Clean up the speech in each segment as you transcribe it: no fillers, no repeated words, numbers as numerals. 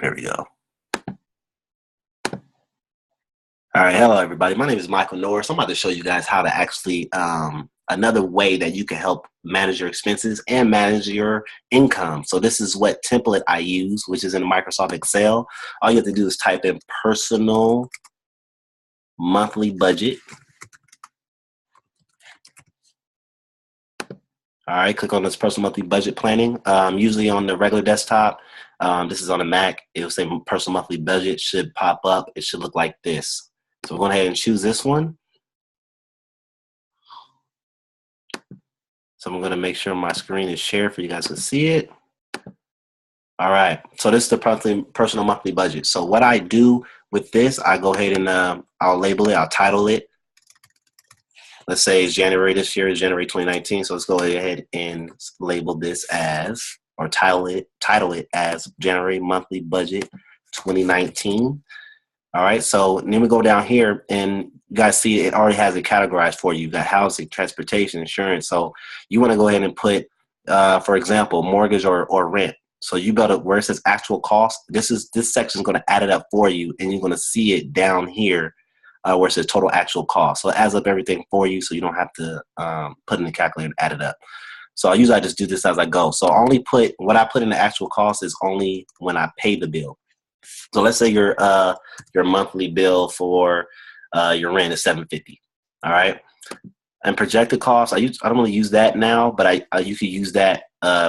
There we go. All right, hello everybody. My name is Michael Norris. I'm about to show you guys how to actually another way that you can help manage your expenses and manage your income. So this is what template I use, which is in Microsoft Excel. All you have to do is type in personal monthly budget. All right, click on this personal monthly budget planning. Usually on the regular desktop, this is on a Mac, it'll say personal monthly budget should pop up. It should look like this. So we're going ahead and choose this one. So I'm going to make sure my screen is shared for you guys to see it. All right, so this is the personal monthly budget. So what I do with this, I go ahead and I'll label it, I'll title it. Let's say it's January this year, it's January 2019. So let's go ahead and label this as, or title it as January monthly budget 2019. All right, so then we go down here and you guys see it already has it categorized for you. You've got housing, transportation, insurance. So you want to go ahead and put, for example, mortgage or rent. So you better, where it says actual cost, this section is going to add it up for you, and you're going to see it down here where it says total actual cost. So it adds up everything for you, so you don't have to put in the calculator and add it up. So I usually just do this as I go. So only put what I put in the actual cost is only when I pay the bill. So let's say your monthly bill for your rent is $750. All right, and projected cost, I don't really use that now, but you could use that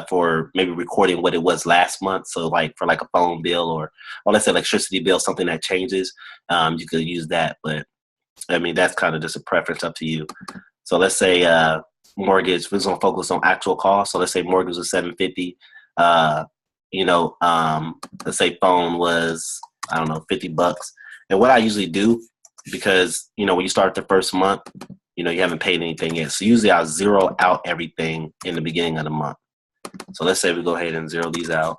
for maybe recording what it was last month. So like for like a phone bill or let's say electricity bill, something that changes, you could use that. But I mean, that's kind of just a preference, up to you. So let's say mortgage, we're gonna focus on actual cost. So let's say mortgage was $750. Let's say phone was, I don't know, $50. And what I usually do, because, when you start the first month, you haven't paid anything yet. So usually I'll zero out everything in the beginning of the month. So let's say we go ahead and zero these out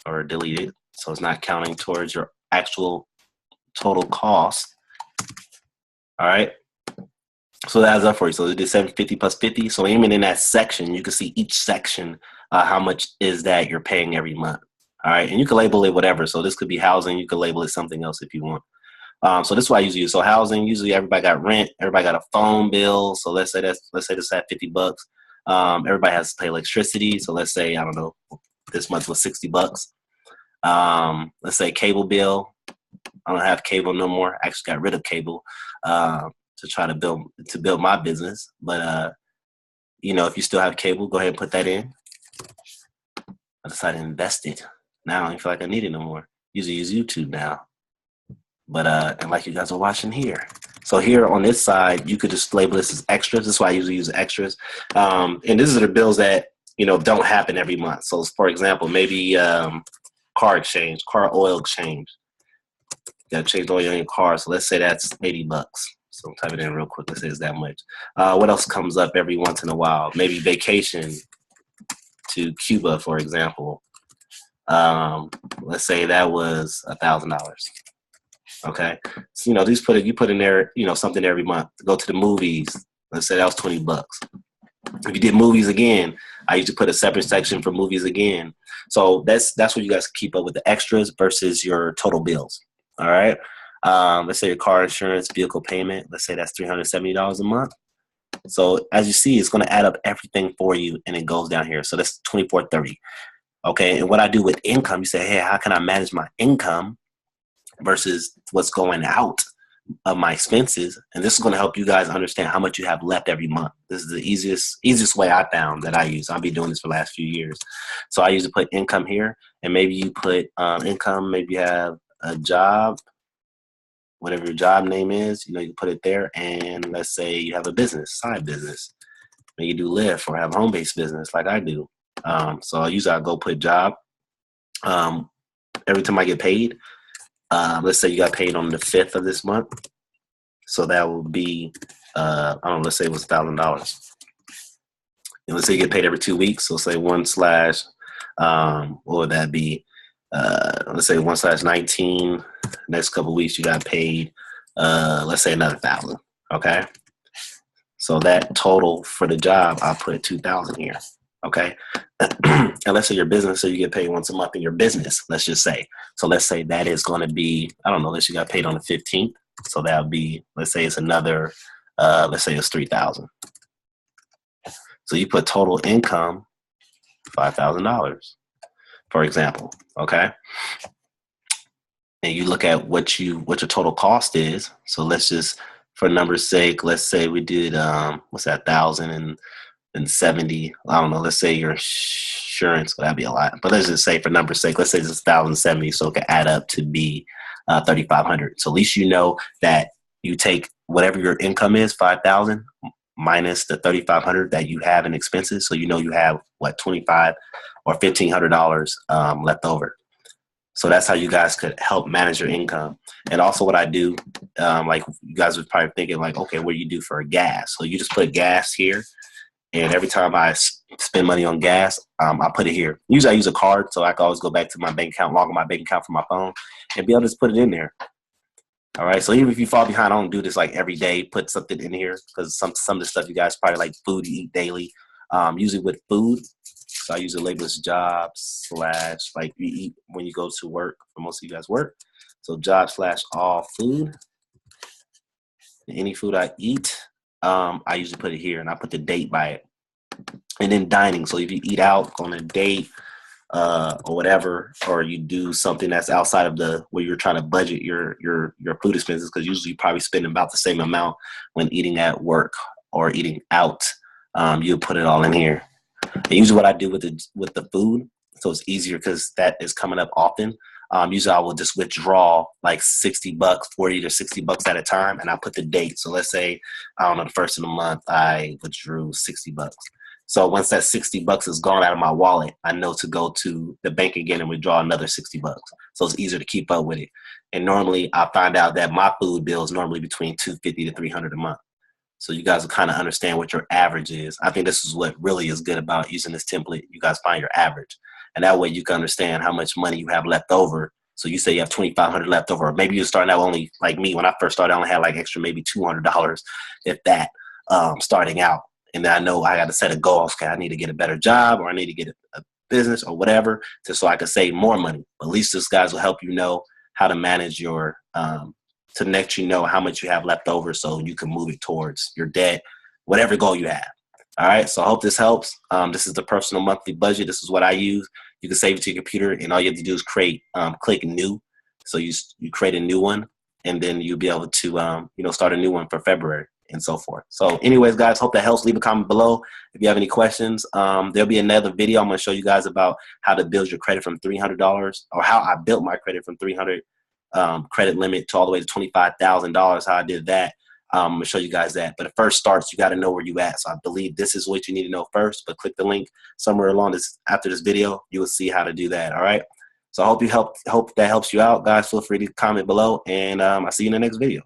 or delete it. So it's not counting towards your actual total cost. All right. So that adds up for you. So it did 750 plus 50. So even in that section, you can see each section, how much is that you're paying every month. All right. And you can label it whatever. So this could be housing. You could label it something else if you want. So this is what I usually use. So housing, usually everybody got rent, everybody got a phone bill. So let's say this at $50. Everybody has to pay electricity. So let's say, I don't know, this month was $60. Let's say cable bill. I don't have cable no more. I actually got rid of cable to try to build my business. But if you still have cable, go ahead and put that in. I decided to invest it. Now I don't feel like I need it no more. Usually use YouTube now. But and like you guys are watching here. So here on this side, you could just label this as extras. This is why I usually use extras. And these are the bills that, don't happen every month. So for example, maybe car exchange, car oil exchange. You gotta change oil in your car. So let's say that's $80. So type it in real quick. Let's say it's that much. What else comes up every once in a while? Maybe vacation to Cuba, for example. Let's say that was $1,000. Okay, so you put in there, something every month. Go to the movies. Let's say that was $20. If you did movies again, I used to put a separate section for movies again. So that's what you guys keep up with, the extras versus your total bills. All right. Let's say your car insurance, vehicle payment. Let's say that's $370 a month. So as you see, it's going to add up everything for you, and it goes down here. So that's $24.30. Okay, and what I do with income, you say, hey, how can I manage my income versus what's going out of my expenses? And this is going to help you guys understand how much you have left every month. This is the easiest way I found that I use. I've been doing this for the last few years. So I usually put income here, and maybe you put income, maybe you have a job, whatever your job name is, you put it there. And let's say you have a business, side business. Maybe you do Lyft or have home-based business like I do. So usually I go put job. Every time I get paid, let's say you got paid on the 5th of this month. So that will be, let's say it was $1,000. And let's say you get paid every 2 weeks. So say what would that be? Let's say 1/19. Next couple of weeks you got paid, let's say another $1,000. Okay. So that total for the job, I'll put 2,000 here. Okay. And let's say your business, so you get paid once a month in your business, let's just say. So let's say that is going to be, I don't know, let's say you got paid on the 15th. So that would be, let's say it's another, let's say it's 3,000. So you put total income, $5,000, for example. Okay. And you look at what your total cost is. So let's just, for number's sake, let's say we did, what's that, 1,070. I don't know. Let's say your insurance, that'd be a lot. But let's just say, for number's sake, let's say it's 1,070, so it can add up to be 3,500. So at least you know that you take whatever your income is, 5,000 minus the 3,500 that you have in expenses. So you know you have what, 25 or $1,500 left over. So that's how you guys could help manage your income. And also what I do, like you guys would probably thinking like, okay, what do you do for gas? So you just put gas here. And every time I spend money on gas, I put it here. Usually I use a card, so I can always go back to my bank account, log on my bank account from my phone, and be able to just put it in there. All right. So even if you fall behind, I don't do this like every day. Put something in here because some of the stuff you guys probably like food you eat daily. Usually with food, so I usually label this job / like you eat when you go to work. For most of you guys work, so job / all food. Any food I eat, I usually put it here, and I put the date by it. And then dining. So if you eat out on a date or whatever, or you do something that's outside of the where you're trying to budget your food expenses, because usually you probably spend about the same amount when eating at work or eating out. You'll put it all in here. And usually what I do with the food, so it's easier because that is coming up often. Usually I will just withdraw like $60, $40 to $60 at a time, and I put the date. So let's say, I don't know, the first of the month I withdrew $60. So once that $60 is gone out of my wallet, I know to go to the bank again and withdraw another $60. So it's easier to keep up with it. And normally I find out that my food bill is normally between $250 to $300 a month. So you guys will kind of understand what your average is. I think this is what really is good about using this template. You guys find your average. And that way you can understand how much money you have left over. So you say you have $2,500 left over. Maybe you're starting out only, like me, when I first started, I only had like extra maybe $200, if that, starting out. And then I know I got to set a goal. Okay, I need to get a better job, or I need to get a business or whatever, just so I can save more money. But at least this guys will help you know how to manage your to let you know how much you have left over, so you can move it towards your debt, whatever goal you have. All right. So I hope this helps. This is the personal monthly budget. This is what I use. You can save it to your computer, and all you have to do is create, click new. So you create a new one, and then you'll be able to, start a new one for February and so forth. So anyways, guys, hope that helps. Leave a comment below if you have any questions. There'll be another video. I'm going to show you guys about how to build your credit from $300, or how I built my credit from $300 credit limit to all the way to $25,000, how I did that. I'm going to show you guys that. But it first starts, you got to know where you at. So I believe this is what you need to know first, but click the link somewhere along this, after this video, you will see how to do that. All right. So I hope that helps you out, guys. Feel free to comment below, and I'll see you in the next video.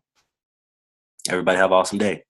Everybody have an awesome day.